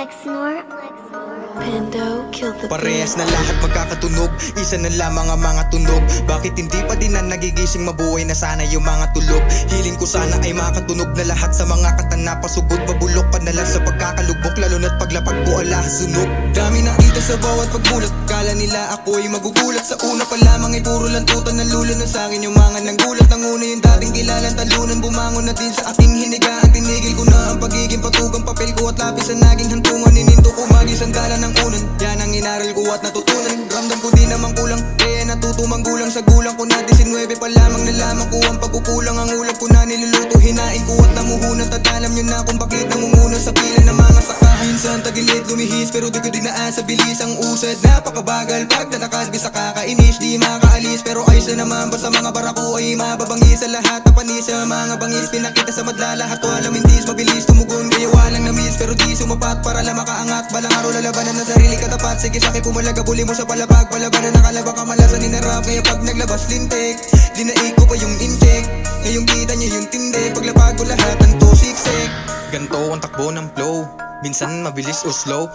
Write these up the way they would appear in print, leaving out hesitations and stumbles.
Lexnor. Pando, kill the Parehas na lahat magkakatunog, isa na lamang ang mga tunog. Bakit hindi pa din na nagigising, mabuhay na sana yung mga tulog? Hiling ko sana ay makatunog na lahat sa mga kata na pasugod. Mabulok ka na lang sa pagkakalubok, lalo na't paglapag ko alahas sunog. Dami nakita sa bawat pagmulat, kala nila ako ay magugulat. Sa una pa lamang ay puro lantutan ng lulo na sa'kin yung mga nanggulat. Ang una yung dating kilalang talunan, bumangon na din sa aking hinigaan. Tinigil ko na ang pagiging patugang papel ko at lapis sa naging hantungan. Nininto ko maging sandalan ng unan, yan ang inaral ko at natutunan. Ramdam ko di naman kulang, kaya natuto manggulang sa gulang ko na 19 pa lamang. Nalaman ko ang pagkukulang, ang ulam ko na niluluto, hinain ko at namuhunan. At alam nyo na kung bakit namumuna sa pila ng mga sakahan. Minsan tagilid lumihis pero di ko dinaan sa bilis ang usad. Napakabagal pag nalakad sa kakainis, di makaalis pero ayos na naman. Basta mga barako ay mababangis sa lahat na panis. Sa mga bangis pinakita sa madla, lahat to alam indis mabilis tumugon. Kaya walang na-miss pero di sumapat para lang makaangat. Balang araw lalabanan ng sarili katapat. Sige sa'kin pumalaga, buli mo sa palapag. Palabanan nakalaba kamalasan ninarap. Kaya pag naglabas lintik, dinaig ko pa yung intake. Ngayong kita niya yung tindi, paglapag ko lahat ng siksik. Ganto ang takbo ng flow, minsan mabilis o slow.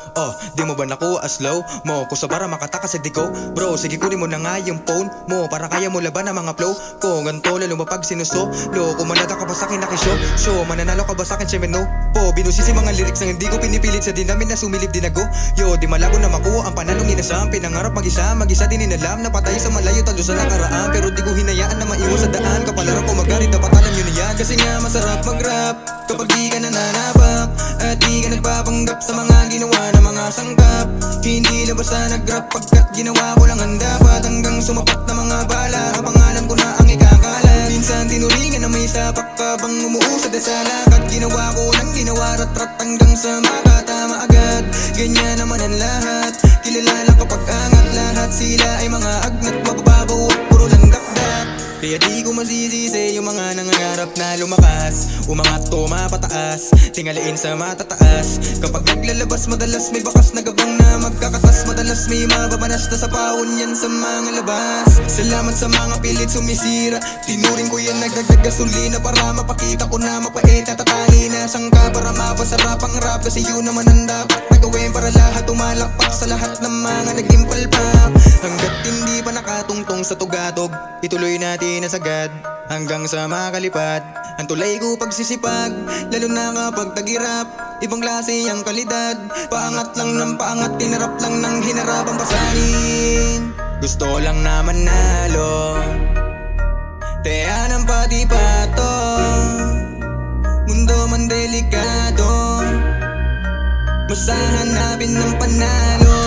Di mo ba nakuha slow mo? Kung sa bara makatakas sa ko, bro, sige kunin mo na nga yung phone mo para kaya mo laban ang mga flow ko. Ganto lalo mapag sinusolo, kung manada ka ba sa'kin nakishow show, mananalo ka ba sa'kin syemeno po. Binusisi mga lyrics na hindi ko pinipilit, sa dinamin na sumilip dinago. Yo, di malabo na makuha ang panalong inasam. Pinangarap mag-isa din inalam na patay sa malayo talo sa nakaraan. Pero di ko hinayaan na maiwan sa daan. Kapalaran ko magalit, dapat alam nyo na yan. Kasi nga masarap mag-rap kapag di ka nananabak at di ka nagpapanggap sa mga ginawa ng mga sangkap. Hindi na basta nag-rap pagkat ginawa ko lang ang dapat. Hanggang sumapat na mga bala, ang pangalan ko na ang ikakalat. Minsan tinuringan na may sapak ka bang umuusad sa lakad. Ginawa ko lang ginawa, rat-rat hanggang sa makatama agad. Ganyan naman ang lahat, kilala lang kapag angat. Lahat sila ay mga agnat, mabababaw at puro lang dakdak. Kaya di ko masisisi yung mga nangangarap na lumakas, umangat o mapataas, tingaliin sa matataas. Kapag naglalabas madalas may bakas na gabang na magkakatas. Madalas may mababanas na sa pahon yan sa mga labas. Salamat sa mga pilit sumisira, tinuring ko yan nagdagdag gasolina para mapakita ko na mapait at tatali na sangka. Para mapasarap ang rap kasi yun naman ang dapat na gawin para lahat tumalakpak sa lahat ng mga naging palpak. Hanggat hindi pa nakatungtong sa tugatog, ituloy natin na sagad hanggang sa makalipad. Ang tulay ko pagsisipag, lalo na kapag tagirap, ibang klase ang kalidad. Paangat lang ng paangat, tinarap lang ng hinarap ang pasanin. Gusto lang na manalo, teanan pati pato, mundo man delikado, mas hahanapin ng panalo.